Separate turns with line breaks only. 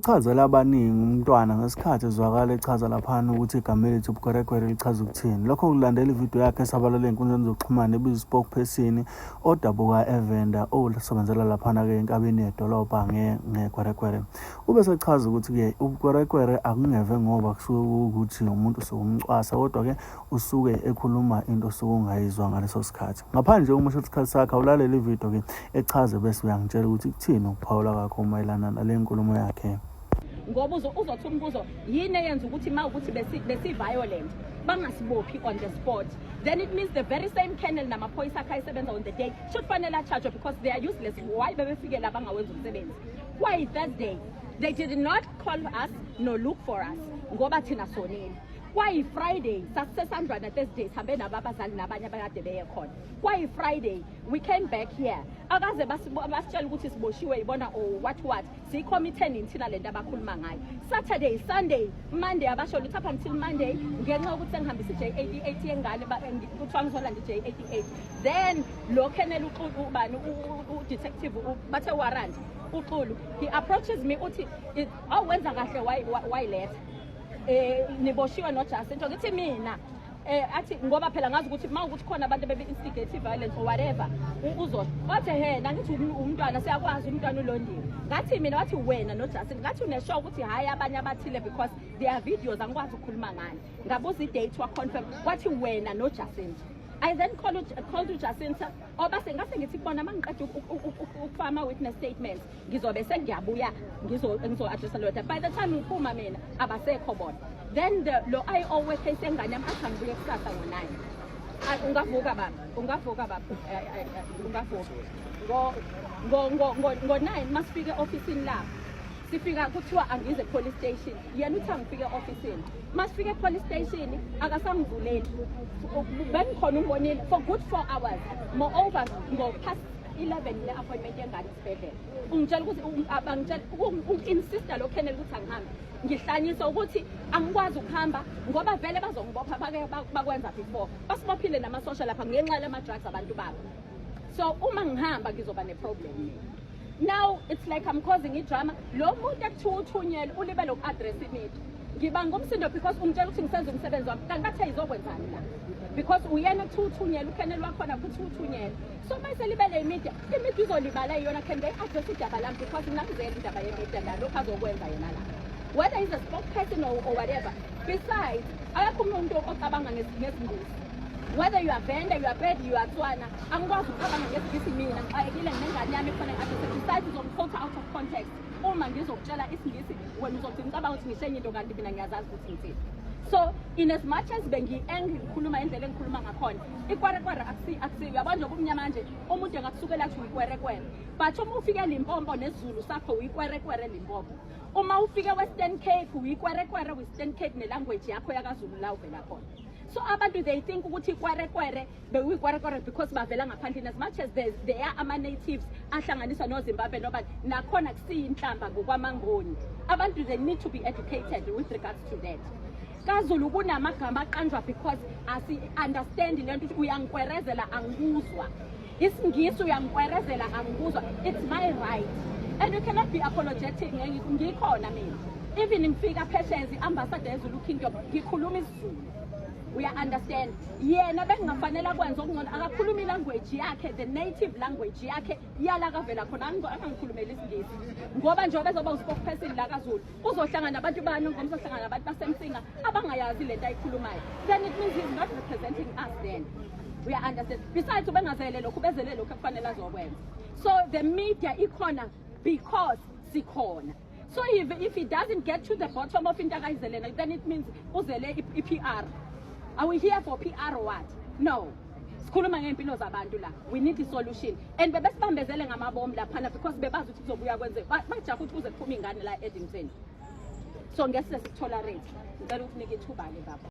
Chazela abaningi umntwana ngesikhathi ezwakala echaza laphana ukuthi igama elithi ubuKwerekwere lichaza ukuthini. Lokho kulandela ividiyo yakhe esabalala ey'nkundleni zokuxhumana ebizwa spokesperson odabuka eVenda osebenzela laphana-ke enkabeni yedolobha ngeKwerekwere. Ube sechaza ukuthi-ke ubuKwerekwere akungeve ngoba kusuke ukuthi umuntu usuke umcwasa, kodwa-ke usuke ekhuluma into osuke ungayizwa ngaleso sikhathi. Ngaphandle umusho isikhathi sakhe awulalela ividiyo-ke echaze bese uyangitshela ukuthi kuthini ukuphawula kwakho mayelana nale nkulumo yakhe.
Ngoba uzothi umbuzo yini eyenza ukuthi mawukuthi besi-violent bangasibophi on the spot, then it means the very same kennel namaphoyisa akhe ayisebenza on the day should fanele a-charge because they are useless. Why bebefike la bangawenza umsebenzi? Why Thursday they did not call us no look for us ngoba thina sonile? Why Friday sasesandlwana Thursday sihambe nababazali nabanye abakade beye khona? Why Friday we came back here akaze basitshela ukuthi siboshiwe ibona what siyicommittee nithina lento abakhuluma ngayo. Saturday, Sunday, Monday abasho lutho up until Monday ngenxa yokuthi engihambise J88 yengane kuthiwa ngizola J88. Then lo Colonel ubani u-detective bathe warrant uXulu, he approaches me uthi awenza kahle why let niboshiwe noJacinto. Ngithi mina athi ngoba phela ngazi ukuthi mawukuthi khona abantu bebe-instigate violence or whatever uzona wathi nangithi umntwana siyakwazi umntwana ulondiwe. Ngathi mina wathi wena noJacinto ngathi uneshow ukuthi hayi abanye abathile because there are videos angikwazi ukukhuluma ngani. Ngabuza i-date wa-confirm wathi wena noJacinto. I then called uJacinto obase ngase ngithi kubona mangiqeda ukufama witness statements ngizobe sengiyabuya ngizo-addressa lo. By the time ngiphuma mina abasekho bona. Then lo IO wecase engane yami athi angibuye kusasa ngo-9. Ungavuka baba ungavuka ngo-9 masifike ofisini lapho sifika kuthiwa angize police station, yena uthi angifike ofisini. Masifike police station akasangivuleli, bengikhona umbonile for good 4 hours. Moreover ngo-past 11 le-appointment yengane esibhedlela ungitshela ukuthi ungi-insista lo Colonel ukuthi angihambe. Ngihlanyisa ukuthi angikwazi ukuhamba ngoba vele bazongibopha bakwenza before basibophile namasosha lapha ngenxa yama-drugs abantu babo. So uma ngihamba ngizoba ne-problem. Now it's like I'm causing a drama. Lo muntu ekuthiwa uthunyelwe ulibe loku-address imithi ngibanga umsindo because ungitshela ukuthi ngisenza umsebenzi wami kanti bathe izokwenzani la because uyena ekuthiwa uthunyelwe uKennel wakhona futhi uthunyelwe. So mase libe le media izolibala yona can they address idaba lami because mina ngizela indaba yemedia nalokhu azokwenza yena la whether he's a spokesperson or whatever. Besides akakho umuntu ocabanga ngezingozi. Whether you are Venda, you are bad, you are Tswana, angikwazi ukucabanga ngesingisi mina ngixakekile nengane yami khona besides uzongiphosa out of context. Uma ngizokutshela isingisi wena uzothi ngicabanga ukuthi ngishenye into kanti mina ngiyazazi ukuthi ngithini. So in as much as bengi-angry ngikhuluma indlela engikhuluma ngakhona iKwerekwere akusiyo yabona nje kumnyama nje umuntu engakusukela athi uyiKwerekwere but uma ufike Limpopo nesizulu sakho uyiKwerekwere Limpopo. Uma ufike Western Cape uyiKwerekwere Western Cape nelanguage yakho yakaZulu la uvela khona. So abantu they think ukuthi iKwerekwere beyiKwerekwere because bavela ngaphandle as much as they are ama-natives ahlanganisa noZimbabwe noba nakhona kusiyinhlamba ngokwamangoni. Abantu they need to be educated with regards to that. KwaZulu kunamagama aqanjwa because asi-understand lento ukuthi uyangikwerezela angikuzwa. Isingisi uyangikwerezela angikuzwa. It's my right and you cannot be apologetic ngikhona mina. Even ngifika phesheya ambassador eZulu Kingdom ngikhuluma isiZulu. We understand yena bengingafanele kwenza okungcono akakhuluma ilanguage yakhe the native language yakhe yala kavela khona angikhulumela isingisi ngoba njengoba ezoba uspokesperson la kaZulu uzohlangana nabantu bani ngokuzohlangana nabantu basemsinga abangayazi lento ayikhulumayo. Then it means he's not representing us then. We understand. Besides ubengazele lokhu bezele lokhu kufanele azokwenza. So the media ikhona because sikhona. So if he doesn't get to the bottom of into akayizelena then it means uzele i-PR. Are we here for PR or what? No. Sikhuluma ngempilo zabantu la. We need a solution. And bebesibambezele ngamabomu laphana because bebazi ukuthi kuzobuya kwenze. Bajaha ukuthi kuze kuphume ingane la eDington. So ngeke sitolerate. Ngicela ukunike ithuba ke baba.